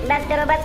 बस करो बस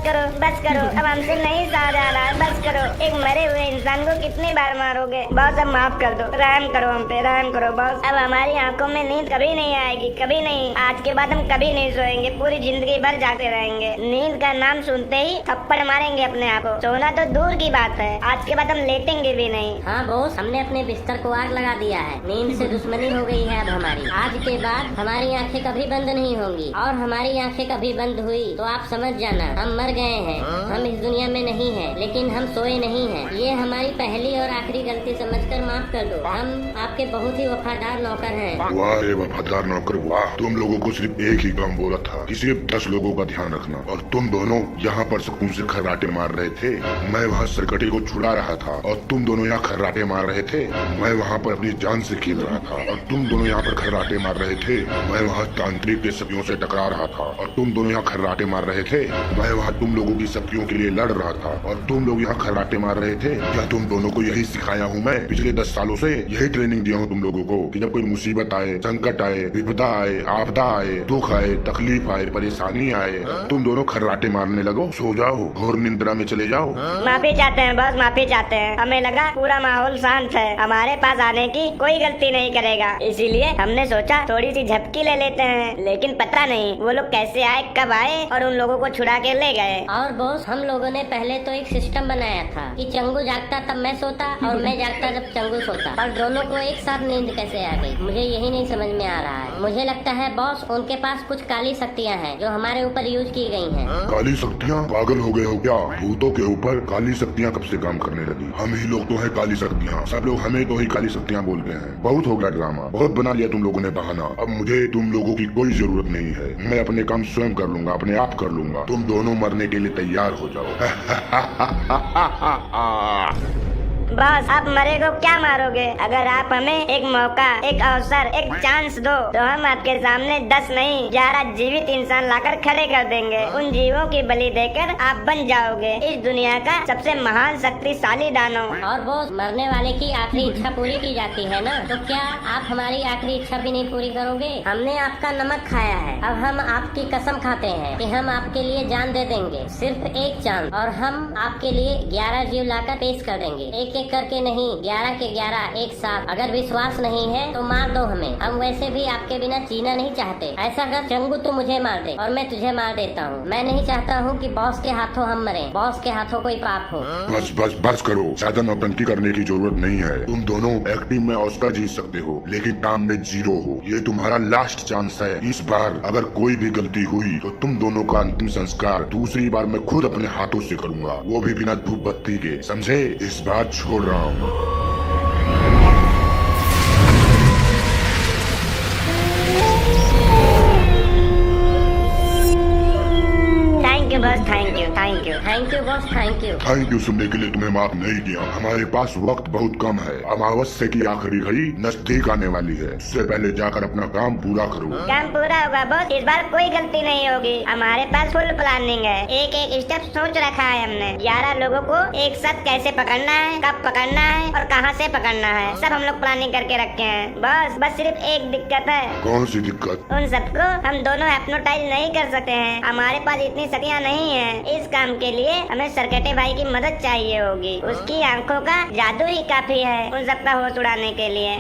करो, अब हमसे नहीं सहा जा रहा, बस करो। एक मरे हुए इंसान को कितनी बार मारोगे? बॉस अब माफ कर दो, रहम करो हम पे, रहम करो बॉस। अब हमारी आंखों में नींद कभी नहीं आएगी, कभी नहीं। आज के बाद हम कभी नहीं सोएंगे, पूरी जिंदगी भर जागते रहेंगे। नींद का नाम सुनते ही थप्पड़ मारेंगे अपने आप को। सोना तो दूर की बात है, आज के बाद हम लेटेंगे भी नहीं। हाँ बॉस, हमने अपने बिस्तर को आग लगा दिया है। नींद से दुश्मनी हो गई है अब हमारी। आज के बाद हमारी आंखें कभी बंद नहीं होंगी, और हमारी आंखें कभी बंद हुई तो आप समझ जाना हम मर गए हैं। हम इस दुनिया में नहीं हैं, लेकिन हम सोए नहीं हैं। ये हमारी पहली और आखिरी गलती समझकर माफ कर दो। हम आपके बहुत ही वफादार नौकर हैं। वाह रे वफादार नौकर वाह। तुम लोगों को सिर्फ एक ही काम बोला था कि सिर्फ 10 लोगों का ध्यान रखना, और तुम दोनों यहाँ पर सुकून से खर्राटे मार रहे थे। मैं वहाँ सरकटे को छुड़ा रहा था और तुम दोनों यहाँ खर्राटे मार रहे थे। मैं वहाँ पर अपनी जान से खेल रहा था और तुम दोनों यहाँ पर खर्राटे मार रहे थे। मैं वहाँ तांत्रिक के शक्तियों से टकरा रहा था और तुम दोनों यहाँ खर्राटे मार रहे थे। मैं वहाँ तुम लोगों की शक्तियों के लिए लड़ रहा था और तुम लोग यहाँ खर्राटे मार रहे थे। क्या तुम दोनों को यही सिखाया हूँ मैं? पिछले 10 सालों से यही ट्रेनिंग दिया हूँ तुम लोगों को कि जब कोई मुसीबत आए, संकट आए, विपदा आए, आपदा आए, दुख आए, तकलीफ आए, परेशानी आए, तुम दोनों खर्राटे मारने लगो, सो जाओ, घोर निंद्रा में चले जाओ। माफी चाहते हैं बस, माफी चाहते हैं। हमें लगा पूरा माहौल शांत है, हमारे पास आने की कोई गलती नहीं करेगा, इसीलिए हमने सोचा थोड़ी सी झपकी ले लेते हैं। लेकिन पता नहीं वो लोग कैसे आए, कब आए और उन लोगों को छुड़ा के ले गए। और बॉस, हम लोगों ने पहले तो एक सिस्टम बनाया था कि चंगू जागता तब मैं सोता और मैं जागता जब चंगू सोता, पर दोनों को एक साथ नींद कैसे आ गई मुझे यही नहीं समझ में आ रहा है। मुझे लगता है बॉस, उनके पास कुछ काली शक्तियाँ हैं जो हमारे ऊपर यूज की गई हैं। काली शक्तियाँ? पागल हो गए हो क्या? भूतों के ऊपर काली शक्तियाँ कब से काम करने लगी? हम ही लोग तो है काली शक्तियाँ, सब लोग हमें तो ही काली शक्तियाँ बोलते हैं। बहुत हो गया ड्रामा, बहुत बना लिया तुम लोगों ने बहाना। अब मुझे तुम लोगों की कोई जरूरत नहीं है, मैं अपने काम स्वयं कर लूंगा, अपने आप कर लूंगा। तुम दोनों मरने के लिए तैयार हो जाओ। बस आप मरे को क्या मारोगे? अगर आप हमें एक मौका, एक अवसर, एक चांस दो तो हम आपके सामने 10 नहीं 11 जीवित इंसान लाकर खड़े कर देंगे। उन जीवों की बलि देकर आप बन जाओगे इस दुनिया का सबसे महान शक्तिशाली दानव। और वो मरने वाले की आखिरी इच्छा पूरी की जाती है ना, तो क्या आप हमारी आखिरी इच्छा भी नहीं पूरी करोगे? हमने आपका नमक खाया है, अब हम आपकी कसम खाते हैं कि हम आपके लिए जान दे देंगे, सिर्फ एक चांद, और हम आपके लिए 11 जीव लाकर पेश कर देंगे, एक करके नहीं, 11 के 11 एक साथ। अगर विश्वास नहीं है तो मार दो हमें, हम वैसे भी आपके बिना जीना नहीं चाहते। ऐसा कर चंगू, तू मुझे मार दे और मैं तुझे मार देता हूँ। मैं नहीं चाहता हूँ कि बॉस के हाथों हम मरे, बॉस के हाथों कोई पाप हो। बस बस बस करो, ज्यादा नौटंकी करने की जरूरत नहीं है। तुम दोनों एक्टिंग में ऑस्कर जीत सकते हो, लेकिन काम में 0 हो। ये तुम्हारा लास्ट चांस है। इस बार अगर कोई भी गलती हुई तो तुम दोनों का अंतिम संस्कार दूसरी बार मैं खुद अपने हाथों से करूँगा, वो भी बिना धूप बत्ती के, समझे? इस बार छोड़ रहा हूँ। बस thank you thank you thank you boss, thank you. Thank you सुनने के लिए तुम्हें माफ नहीं किया। हमारे पास वक्त बहुत कम है, अमावस्या की आखिरी घड़ी नजदीक आने वाली है, उससे पहले जाकर अपना काम पूरा करो। काम पूरा होगा बॉस, इस बार कोई गलती नहीं होगी। हमारे पास फुल प्लानिंग है, एक एक स्टेप सोच रखा है हमने। 11 लोगों को एक साथ कैसे पकड़ना है, कब पकड़ना है और कहाँ से पकड़ना है, सब हम लोग प्लानिंग करके रखे हैं। बस सिर्फ एक दिक्कत है। कौन सी दिक्कत? उन सबको हम दोनों हिप्नोटाइज नहीं कर सकते हैं, हमारे पास इतनी शक्तियाँ नहीं है। इस काम के लिए हमें सरकटे भाई की मदद चाहिए होगी, उसकी आंखों का जादू ही काफी है उन सबका होश उड़ाने के लिए।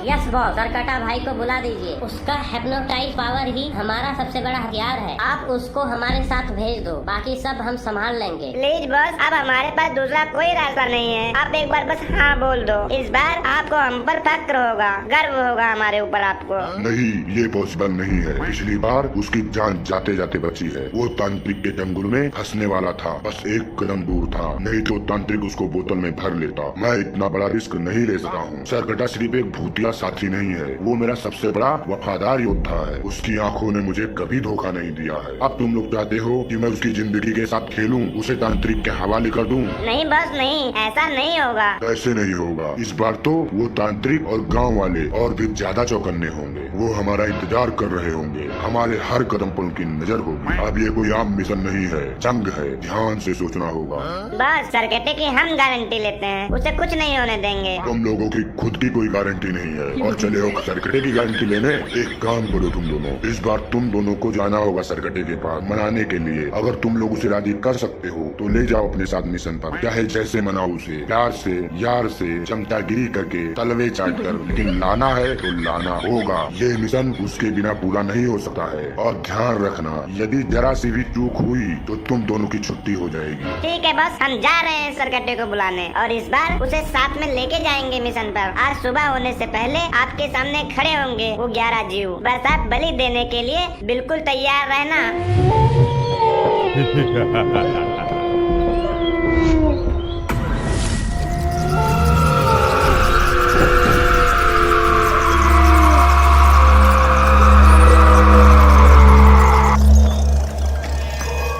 यस बॉस, सरकटा भाई को बुला दीजिए, उसका हिप्नोटाइज पावर ही हमारा सबसे बड़ा हथियार है। आप उसको हमारे साथ भेज दो, बाकी सब हम संभाल लेंगे। प्लीज बॉस, अब हमारे पास दूसरा कोई रास्ता नहीं है, आप एक बार बस हाँ बोल दो। इस बार आपको हम पर फक्र होगा, गर्व होगा हमारे ऊपर आपको। नहीं, ये पॉसिबल नहीं है। पिछली बार उसकी जान जाते जाते बची है, वो तांत्रिक के चंगुल में फंसने वाला था, बस एक कदम दूर था, नहीं तो तांत्रिक उसको बोतल में भर लेता। मैं इतना बड़ा रिस्क नहीं ले सका हूँ। सरकटा सिर्फ एक भूतिया साथी नहीं है, वो मेरा सबसे बड़ा वफादार योद्धा है। उसकी आंखों ने मुझे कभी धोखा नहीं दिया है। अब तुम लोग चाहते हो कि मैं उसकी जिंदगी के साथ खेलूं, उसे तांत्रिक के हवाले कर दूं? नहीं बॉस नहीं, ऐसा नहीं होगा। ऐसे नहीं होगा। इस बार तो वो तांत्रिक और गांव वाले और भी ज्यादा चौकन्ने होंगे। वो हमारा इंतजार कर रहे होंगे, हमारे हर कदम पर उनकी नजर होगी। अब ये कोई आम मिशन नहीं है, जंग है, ध्यान से सोचना होगा। बस सरकटे की हम गारंटी लेते हैं, उसे कुछ नहीं होने देंगे। तुम लोगों की खुद की कोई गारंटी नहीं है और चले हो सरकटे की गारंटी लेने। एक काम करो तुम दोनों, इस बार तुम दोनों को जाना होगा सरकटे के पास मनाने के लिए। अगर तुम लोग उसे राजी कर सकते हो तो ले जाओ अपने साथ मिशन पर, चाहे जैसे मनाओ उसे, प्यार से, यार से, चमचागिरी करके, तलवे चाट कर, लेकिन लाना है तो लाना होगा। ये मिशन उसके बिना पूरा नहीं हो सकता है। और ध्यान रखना, यदि जरा सी भी चूक हुई तो तुम दोनों की छुट्टी हो जाएगी। ठीक है बस, हम जा रहे हैं सरकटे को बुलाने और इस बार उसे साथ में लेके जाएंगे मिशन पर। आज सुबह होने से पहले आपके सामने खड़े होंगे वो 11 जीव। बस आप बलि देने के लिए बिल्कुल तैयार रहना।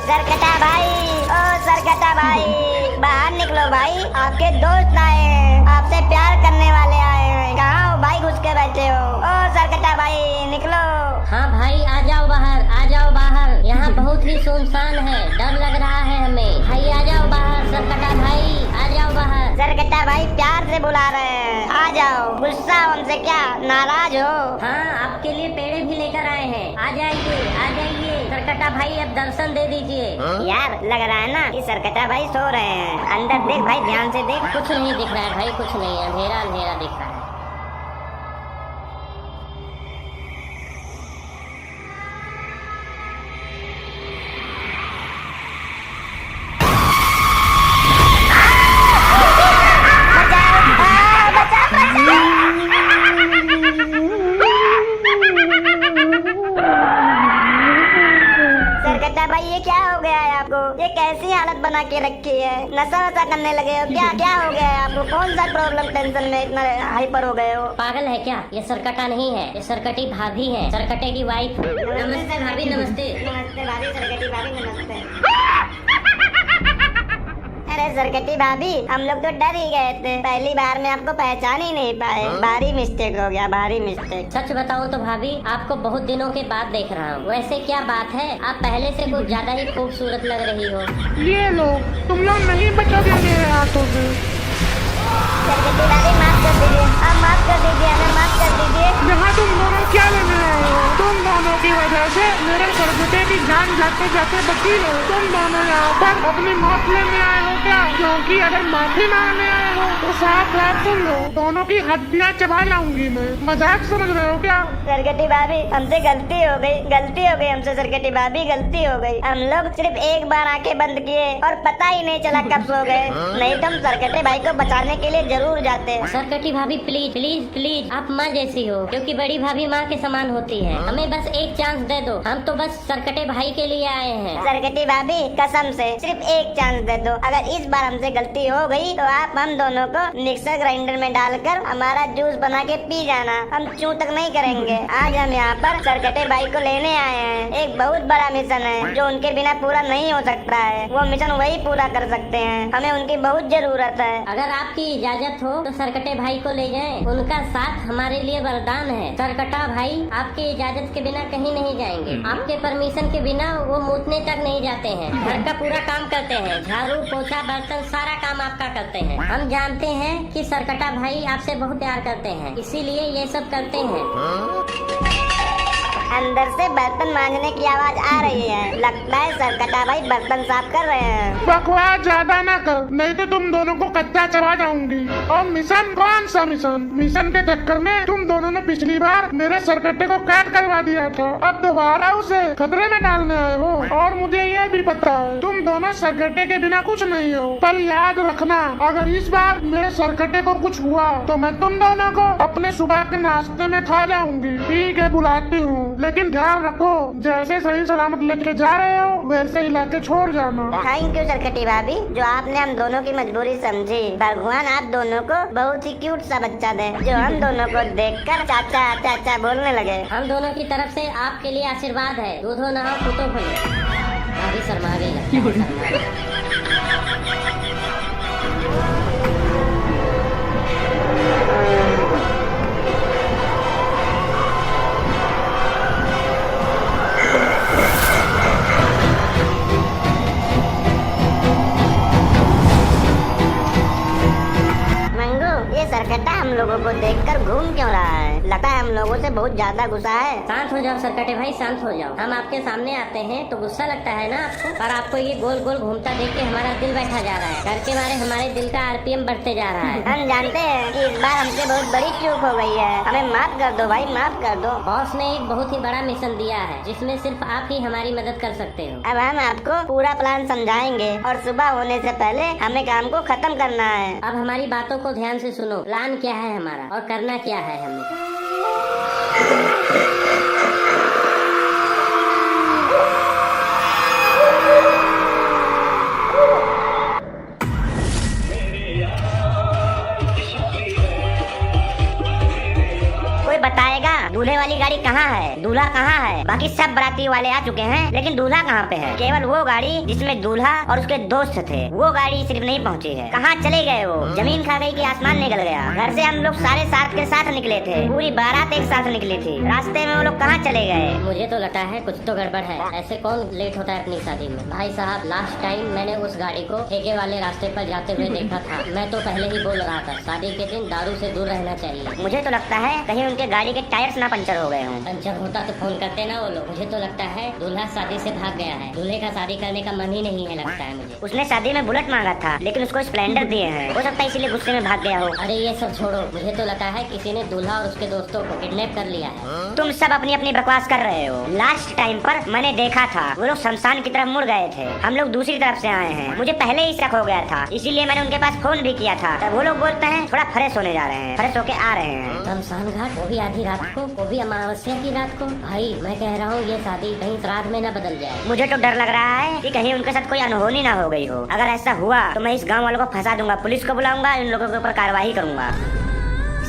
सरकटा भाई, ओ सरकटा भाई, बाहर निकलो भाई, आपके दोस्त आए हैं, आपसे प्यार करने वाले आए हैं। कहाँ हो भाई, घुस के बैठे हो? ओ सरकटा भाई निकलो। हाँ भाई आ जाओ बाहर, आ जाओ बाहर। यहाँ बहुत ही सुनसान है, डर लग रहा है हमें। भाई आ जाओ बाहर, सरकटा भाई आ जाओ बाहर। सरकटा भाई प्यार से बुला रहे हैं, आ जाओ। गुस्सा हो हमसे क्या, नाराज हो? हाँ आपके लिए पेड़े भी लेकर आए हैं, आ जाइए आ जाइए। सरकटा भाई अब दर्शन दे दीजिए। यार लग रहा है ना कि सरकटा भाई सो रहे हैं। अंदर देख भाई, ध्यान से देख। कुछ नहीं दिख रहा है भाई, कुछ नहीं है, अंधेरा अंधेरा दिख रहा है। सरकटा भाई ये क्या हो गया है आपको? ये कैसी हालत बना के रखी है? नशा वशा करने लगे हो क्या? क्या हो गया है आपको? कौन सा प्रॉब्लम, टेंशन में इतना हाइपर हो गए हो? पागल है क्या? ये सरकटा नहीं है, ये सरकटी भाभी है, सरकटे की वाइफ। नमस्ते भाभी, नमस्ते। नमस्ते भाभी, सरकटी भाभी नमस्ते। अरे सरकटी भाभी, हम लोग तो डर ही गए थे, पहली बार में आपको पहचान ही नहीं पाए। भारी मिस्टेक हो गया, भारी मिस्टेक। सच बताऊं तो भाभी, आपको बहुत दिनों के बाद देख रहा हूँ। वैसे क्या बात है, आप पहले से कुछ ज्यादा ही खूबसूरत लग रही हो। ये लो, तुम लोग नहीं बचोगे मेरे हाथों से। सरकटी भाभी माफ कर दीजिए, आप माफ कर दीजिए, हमें माफ कर दीजिए। यहाँ तुम दोनों क्या लेने आए हो? तुम दोनों की वजह से मेरे सरकटे की जान जाते जाते बची हो। तुम दोनों यहाँ पर अपनी मौत लेने आए हो क्या? क्योंकि अगर माफी मांगने आए हो तो साफ साफ सुन लो, दोनों की हड्डियाँ चबा लाऊंगी मैं। मजाक समझ रहे हो क्या? सरकटी भाभी हमसे गलती हो गई, गलती हो गई हमसे। सरकटी भाभी गलती हो गई। हम लोग सिर्फ एक बार आंखें बंद किए और पता ही नहीं चला कब सो गए। नहीं तो हम सरकटे भाई को बचाने के लिए जरूर जाते। सरकटी भाभी प्लीज प्लीज प्लीज, आप माँ जैसी हो, क्योंकि बड़ी भाभी माँ के समान होती है। हमें बस एक चांस दे दो, हम तो बस सरकटे भाई के लिए आए हैं। सरकटी भाभी कसम से सिर्फ एक चांस दे दो। अगर इस बार हमसे गलती हो गई तो आप हम दोनों को मिक्सर ग्राइंडर में डालकर हमारा जूस बना के पी जाना। हम चू तक नहीं करेंगे। आज हम यहाँ पर सरकटे भाई को लेने आए हैं। एक बहुत बड़ा मिशन है जो उनके बिना पूरा नहीं हो सकता है। वो मिशन वही पूरा कर सकते हैं, हमें उनकी बहुत जरूरत है। अगर आपकी इजाजत हो तो सरकटे भाई को ले जाएं। उनका साथ हमारे लिए वरदान है। सरकटा भाई आपकी इजाजत के बिना कहीं नहीं जाएंगे। आपके परमिशन के बिना वो मूतने तक नहीं जाते हैं। घर का पूरा काम करते हैं, झाड़ू पोछा बर्तन सारा काम आपका करते हैं। हम जानते हैं कि सरकटा भाई आपसे बहुत प्यार करते हैं, इसीलिए ये सब करते हैं। अंदर से बर्तन मांजने की आवाज आ रही है। लगता है सरकटा भाई बर्तन साफ कर रहे हैं। बकवास ज्यादा ना कर, नहीं तो तुम दोनों को कच्चा चबा जाऊंगी। और मिशन कौन सा मिशन? मिशन के चक्कर में तुम दोनों ने पिछली बार मेरे सरकटे को कैद करवा दिया था। अब दोबारा उसे खतरे में डालने आए हो। और मुझे ये भी पता है तुम दोनों सरकटे के बिना कुछ नहीं हो। पर याद रखना, अगर इस बार मेरे सरकटे को कुछ हुआ तो मैं तुम दोनों को अपने सुबह के नाश्ते में खा जाऊंगी। ठीक है, बुलाती हूँ, लेकिन ध्यान रखो जैसे सही सलामत लेके जा रहे हो वैसे ही लाके छोड़ जाना। थैंक यू सरकटी भाभी, जो आपने हम दोनों की मजबूरी समझी। भगवान आप दोनों को बहुत ही क्यूट सा बच्चा दे जो हम दोनों को देखकर चाचा चाचा बोलने लगे। हम दोनों की तरफ से आपके लिए आशीर्वाद है। दूधो नहाओ पुतो फलो। भाभी शर्मा गई लगता है। सरकटा हम लोगों को देखकर घूम क्यों रहा है? लगता है हम लोगों से बहुत ज्यादा गुस्सा है। शांत हो जाओ सरकटे भाई, शांत हो जाओ। हम आपके सामने आते हैं तो गुस्सा लगता है ना आपको, और आपको ये गोल गोल घूमता देख के हमारा दिल बैठा जा रहा है। डर के मारे हमारे दिल का आरपीएम बढ़ते जा रहा है। हम जानते हैं कि इस बार हमसे बहुत बड़ी चूक हो गई है, हमें माफ कर दो भाई, माफ कर दो। बॉस ने एक बहुत ही बड़ा मिशन दिया है जिसमें सिर्फ आप ही हमारी मदद कर सकते हो। अब हम आपको पूरा प्लान समझाएंगे और सुबह होने से पहले हमें काम को खत्म करना है। अब हमारी बातों को ध्यान से सुनो। प्लान क्या है हमारा और करना क्या है हमें? कोई बताएगा दूल्हे वाली गाड़ी कहाँ है, दूल्हा कहाँ है? बाकी सब बाराती वाले आ चुके हैं, लेकिन दूल्हा कहाँ पे है? केवल वो गाड़ी जिसमें दूल्हा और उसके दोस्त थे, वो गाड़ी सिर्फ नहीं पहुँची है। कहाँ चले गए वो? जमीन खा गई कि आसमान निकल गया? घर से हम लोग सारे साथ के साथ निकले थे, पूरी बारात एक साथ निकली थी, रास्ते में वो लोग कहाँ चले गए? मुझे तो लगता है कुछ तो गड़बड़ है। ऐसे कौन लेट होता है अपनी शादी में? भाई साहब, लास्ट टाइम मैंने उस गाड़ी को ठेके वाले रास्ते पर जाते हुए देखा था। मैं तो पहले ही बोल रहा था शादी के दिन दारू से दूर रहना चाहिए। मुझे तो लगता है कहीं उनके गाड़ी के टायर्स ना पंचर हो गए हों। पंचर होता तो फोन करते ना वो लोग। मुझे तो लगता है दूल्हा शादी से भाग गया है। दूल्हे का शादी करने का मन ही नहीं है लगता है मुझे। उसने शादी में बुलेट मांगा था, लेकिन उसको स्प्लेंडर दिए हैं, हो सकता है इसीलिए गुस्से में भाग गया हो। अरे ये सब छोड़ो, मुझे तो लगता है किसी ने दूल्हा और उसके दोस्तों को किडनैप कर लिया है। तुम सब अपनी अपनी बकवास कर रहे हो। लास्ट टाइम पर मैंने देखा था वो लोग शमशान की तरफ मुड़ गए थे, हम लोग दूसरी तरफ से आए हैं। मुझे पहले ही शक हो गया था, इसीलिए मैंने उनके पास फोन भी किया था। तब वो लोग बोलते हैं थोड़ा फ्रेश होने जा रहे हैं, फ्रेश होके आ रहे हैं। शमशान घाट, वो भी आधी रात को, वो भी अमावस्या की रात को। भाई मैं कह रहा हूँ ये शादी कहीं श्राद्ध में न बदल जाए। मुझे तो डर लग रहा है कि कहीं उनके साथ कोई अनहोनी ना हो गई हो। अगर ऐसा हुआ तो मैं इस गांव वालों को फंसा दूंगा, पुलिस को बुलाऊंगा, इन लोगों के ऊपर कार्रवाई करूंगा।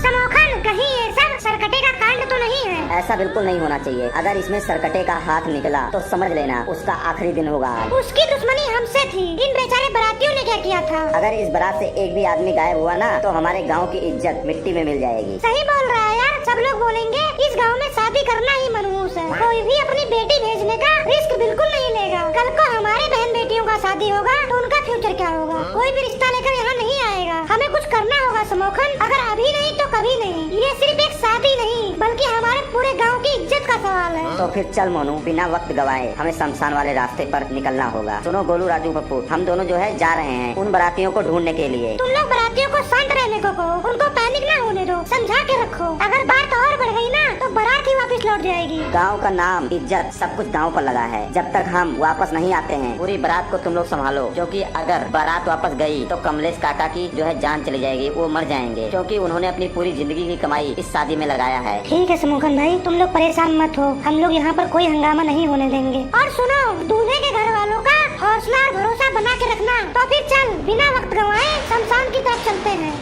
समोखन, कहीं ये सब सरकटे का कांड तो नहीं है? ऐसा बिल्कुल नहीं होना चाहिए। अगर इसमें सरकटे का हाथ निकला तो समझ लेना उसका आखिरी दिन होगा। उसकी दुश्मनी हमसे थी, इन बेचारे बारातियों ने क्या किया था? अगर इस बारात से एक भी आदमी गायब हुआ ना तो हमारे गांव की इज्जत मिट्टी में मिल जाएगी। सही बोल रहा है यार, सब लोग बोलेंगे इस गांव में शादी करना ही मनहूस है। कोई भी अपनी बेटी भेजने का रिस्क बिल्कुल नहीं लेगा। कल को हमारे बहन बेटियों का शादी होगा तो उनका फ्यूचर क्या होगा? कोई भी रिश्ता लेकर यहाँ नहीं आएगा। हमें कुछ करना होगा समोखन, अगर अभी नहीं तो कभी नहीं। ये सिर्फ एक शादी नहीं बल्कि हमारे पूरे गांव की इज्जत का सवाल है। तो फिर चल मोनू, बिना वक्त गवाए हमें शमशान वाले रास्ते पर निकलना होगा। सुनो गोलू, राजू, पप्पू, हम दोनों जो है जा रहे हैं उन बारातियों को ढूंढने के लिए। तुम लोग बारातियों को शांत रहने को कहो, उनको पैनिक ना होने दो, समझा के रखो। अगर बात और बढ़ गई ना तो बारात ही वापस लौट जाएगी। गांव का नाम, इज्जत सब कुछ दांव पर लगा है। जब तक हम वापस नहीं आते हैं पूरी बारात को तुम लोग संभालो, क्योंकि अगर बारात वापस गई तो कमलेश काका की जो है जान चली जाएगी, वो मर जाएंगे, क्योंकि उन्होंने अपनी पूरी जिंदगी की कमाई इस शादी में लगाया है। ठीक है समोखन भाई, तुम लोग परेशान मत हो, हम लोग यहाँ पर कोई हंगामा नहीं होने देंगे। और सुनो, दूल्हे के घर वालों का हौसला और भरोसा बना के रखना। तो फिर चल, बिना वक्त गंवाए शमशान की तरफ चलते हैं।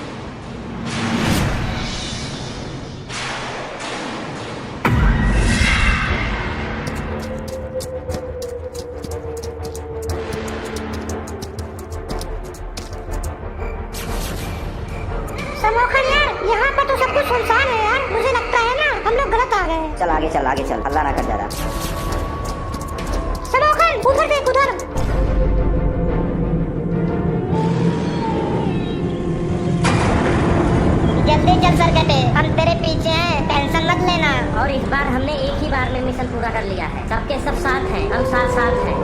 समोखन यार, यहाँ पर तो सब कुछ सुनसान है यार। मुझे लगता है ना हम लोग गलत आ गए। चल आगे चल, आगे चल, हल्ला ना कर ज्यादा। समोखन उधर देख, उधर। जल्दी चल सरकटे, हम तेरे पीछे हैं, टेंशन मत लेना। और इस बार हमने एक ही बार में मिशन पूरा कर लिया है। सबके सब साथ हैं, हम साथ साथ हैं।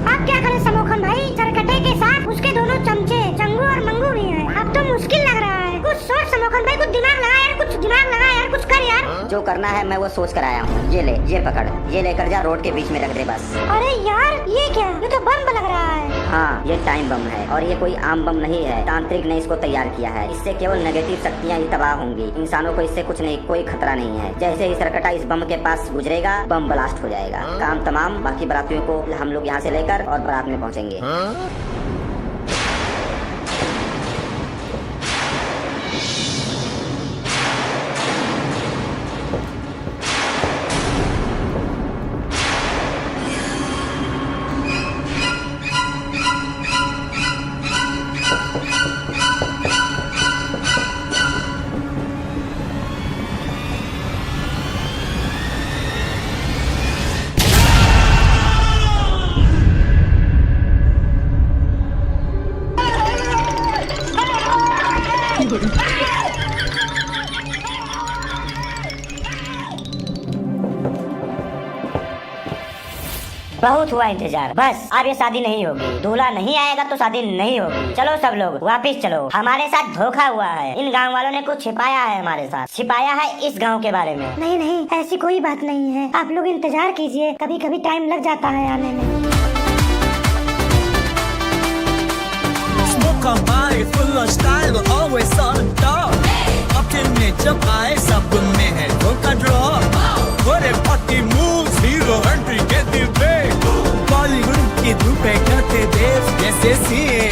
अब क्या करें समोखन भाई? सरकटे के साथ उसके दोनों चमचे चंगू और मंगू भी हैं। अब तो मुश्किल लग रहा है। कुछ सोच समोखन भाई, कुछ दिमाग लगा यार, कुछ दिमाग लगा यार, कुछ कर यार। जो करना है मैं वो सोच कर आया हूँ। ये ले, ये पकड़, ये लेकर जा, रोड के बीच में रख दे बस। अरे यार ये क्या? ये तो बम लग रहा है। हाँ, ये टाइम बम है और ये कोई आम बम नहीं है। तांत्रिक ने इसको तैयार किया है। इससे केवल नेगेटिव शक्तियाँ ही तबाह होंगी, इंसानों को इससे कुछ नहीं, कोई खतरा नहीं है। जैसे ही सरकटा इस बम के पास गुजरेगा बम ब्लास्ट हो जाएगा, काम तमाम। बाकी बारातियों को हम लोग यहाँ से लेकर और बारात में पहुँचेंगे। बहुत हुआ इंतजार, बस अब ये शादी नहीं होगी। दूल्हा नहीं आएगा तो शादी नहीं होगी। चलो सब लोग वापिस चलो, हमारे साथ धोखा हुआ है। इन गांव वालों ने कुछ छिपाया है हमारे साथ, छिपाया है इस गांव के बारे में। नहीं नहीं, ऐसी कोई बात नहीं है, आप लोग इंतजार कीजिए, कभी कभी टाइम लग जाता है आने में। Smoke on my full on style, always on top. अब में जब आए सब में है धोखा ड्रॉप। बड़े पार्टी मूव्स, हीरो एंट्री के दिल पे। बॉलीवुड की धूप पे करते देव जैसे सीए।